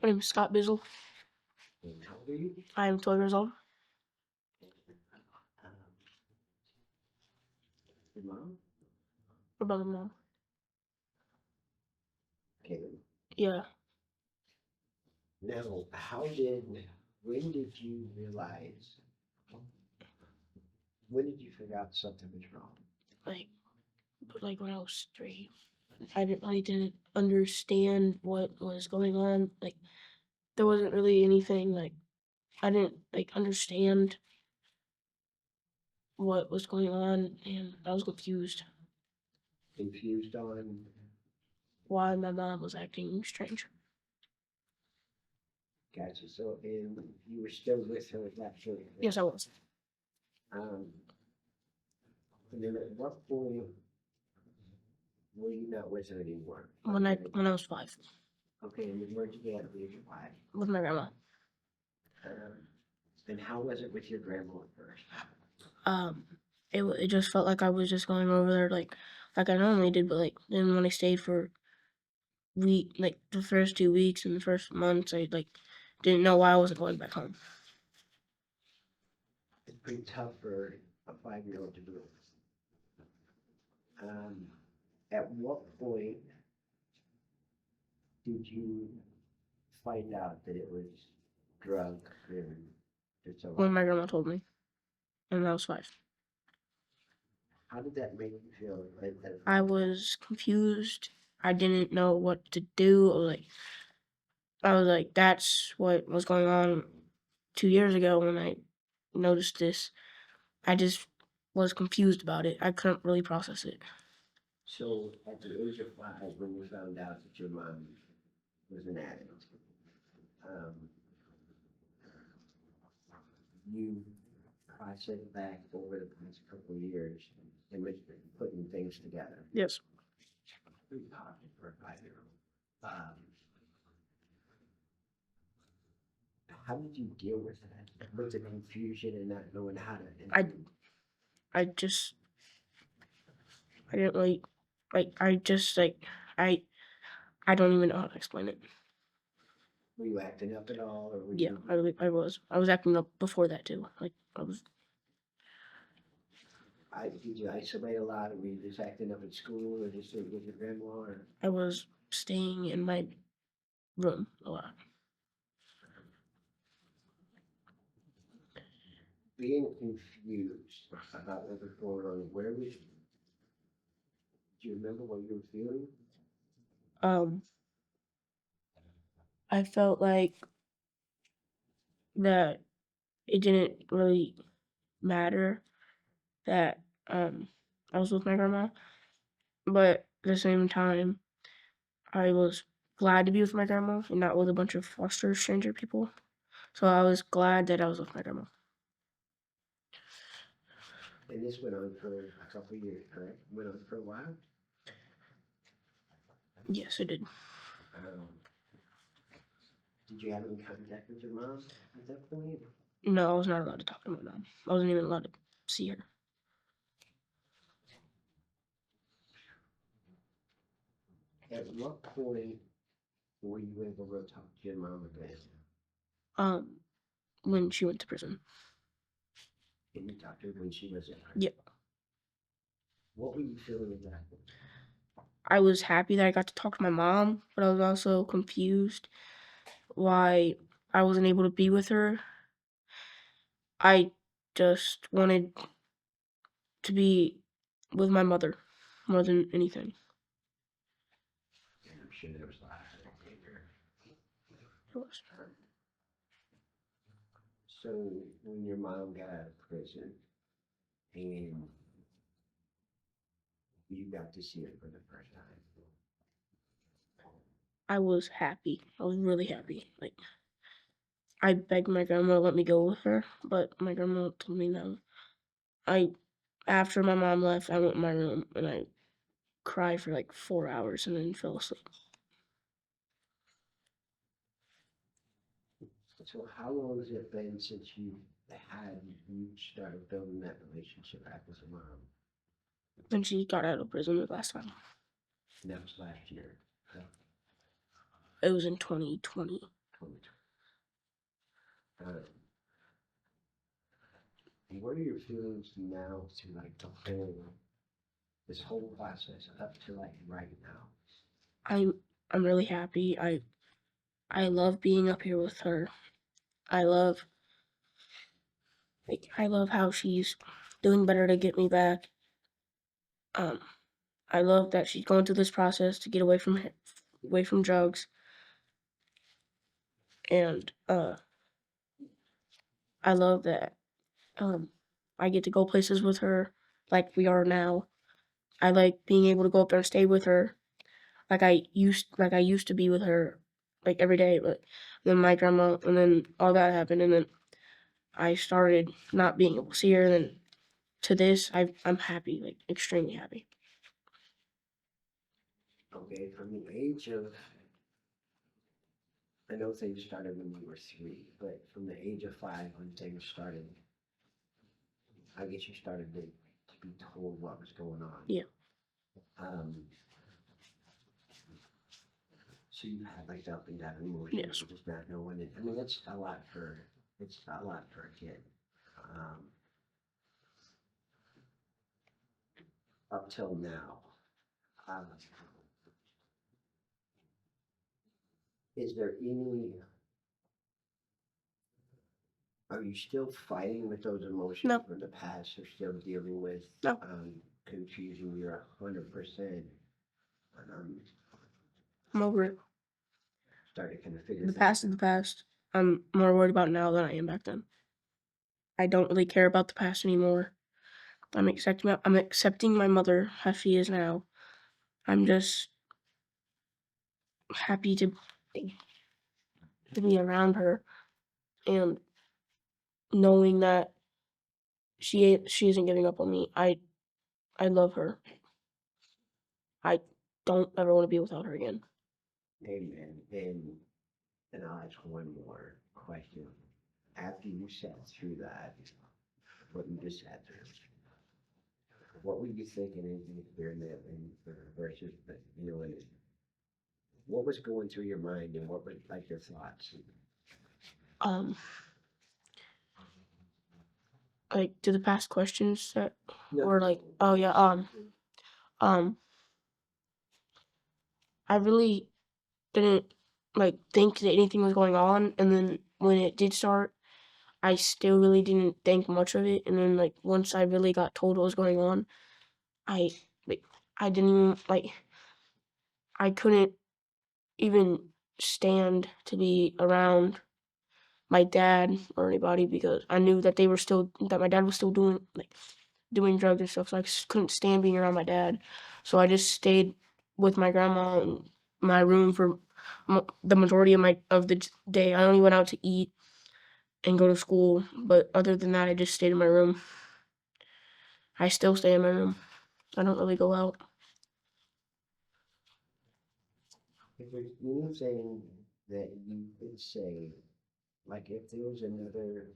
My name is Scott Bizzle. And how old are you? I am 12 years old. Your mom? What about my mom? Okay. Yeah. Now, when did you realize, when did you figure out something was wrong? Like when I was 3. I didn't understand what was going on. Like there wasn't really anything I didn't understand what was going on, and I was confused Confused on, why my mom was acting strange. gotcha, so, and you were still with her at that point? Yes, I was. Um, and then at what point were you not with her anymore? When I was 5. Okay, and then where'd you go at the age of 5? With my grandma. And how was it with your grandma at first? It just felt like I was just going over there like I normally did, but then when I stayed for the first 2 weeks and the first months, I didn't know why I wasn't going back home. It's pretty tough for a 5-year-old to do. At what point did you find out that it was drug driven? When my grandma told me, and I was 5. How did that make you feel? I was confused. I didn't know what to do. I was like, that's what was going on 2 years ago when I noticed this. I just was confused about it. I couldn't really process it. So at the age of 5, when you found out that your mom was an addict, you processed back over the past couple of years and was putting things together. Yes. Pretty common for a 5-year-old. How did you deal with that? With the confusion and not knowing how to? I didn't really I don't even know how to explain it. Were you acting up at all, or were Yeah, you? I was. I was acting up before that too. Did you isolate a lot, or were you just acting up at school, or just with your grandma? Or? I was staying in my room a lot. Being confused about what was going on, where was you? Do you remember what you were feeling? I felt like that it didn't really matter that I was with my grandma, but at the same time, I was glad to be with my grandma and not with a bunch of foster stranger people. So I was glad that I was with my grandma. And this went on for a couple of years, correct? Went on for a while? Yes, it did. Did you have any contact with your mom at that point? No, I was not allowed to talk to my mom. I wasn't even allowed to see her. At what point were you able to talk to your mom again? When she went to prison. And you talked to her when she was in prison? Yeah. What were you feeling at that point? I was happy that I got to talk to my mom, but I was also confused why I wasn't able to be with her. I just wanted to be with my mother more than anything. I'm sure there was a lot of anger. It was. So when your mom got out of prison and you got to see her for the first time, I was happy. I was really happy. I begged my grandma to let me go with her, but my grandma told me no. After my mom left, I went in my room and I cried for 4 hours and then fell asleep. so how long has it been since you started building that relationship back with your mom? When she got out of prison the last time. And that was last year. It was in 2020. What are your feelings now to like the whole this whole process up to like right now? I'm really happy. I love being up here with her. I love I love how she's doing better to get me back. Um, I love that she's going through this process to get away from drugs, and I love that I get to go places with her like we are now. I like being able to go up there and stay with her like I used to be with her like every day, but then my grandma and then all that happened, and then I started not being able to see her, and then to this I'm happy, like extremely happy. Okay, from the age of, I know things started when you were 3, but from the age of 5 when things started, I guess you started to be told what was going on. Yeah. Um, so you had like up and down emotions, Yes. just not knowing it. I mean, it's a lot for a kid. Um, up till now, um, is there any? Are you still fighting with those emotions No. from the past, or still dealing with No. confusion? You're 100%. Um, I'm over it. Starting to kind of figure The things past is the past. I'm more worried about now than I am back then. I don't really care about the past anymore. I'm accepting my mother as she is now. I'm just happy to be around her and knowing that she isn't giving up on me. I love her. I don't ever want to be without her again. Amen. And I'll ask one more question. After you sat through that, what you just sat through, what were you thinking in during that and versus the, and what was going through your mind and what were like your thoughts? Um, like to the past questions that No. were like, oh yeah, um, I really didn't like think that anything was going on, and then when it did start, I still really didn't think much of it, and then like once I really got told what was going on, I like I didn't even like I couldn't even stand to be around my dad or anybody because I knew that my dad was still doing drugs and stuff, so I just couldn't stand being around my dad. So I just stayed with my grandma in my room for the majority of the day. I only went out to eat and go to school, but other than that, I just stayed in my room. I still stay in my room. I don't really go out. If there's anything that you could say, like if there was another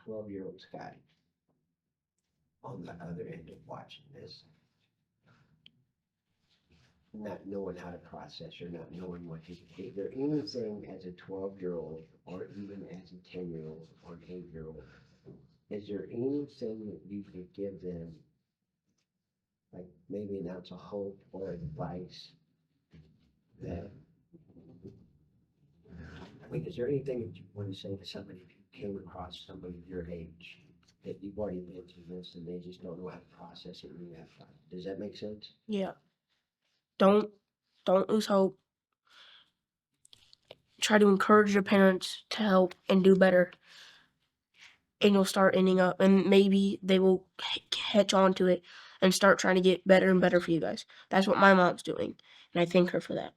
12-year-old Scotty on the other end of watching this, not knowing how to process or not knowing what to do. Is there anything as a 12-year-old or even as a 10-year-old or an 8-year-old, is there anything that you could give them, like maybe an ounce of hope or advice that, I mean, is there anything that you want to say to somebody if you came across somebody your age that you've already been through this and they just don't know how to process it and you have to, does that make sense? Yeah. Don't don't lose hope. Try to encourage your parents to help and do better. And you'll start ending up, and maybe they will catch on to it and start trying to get better and better for you guys. That's what my mom's doing, and I thank her for that.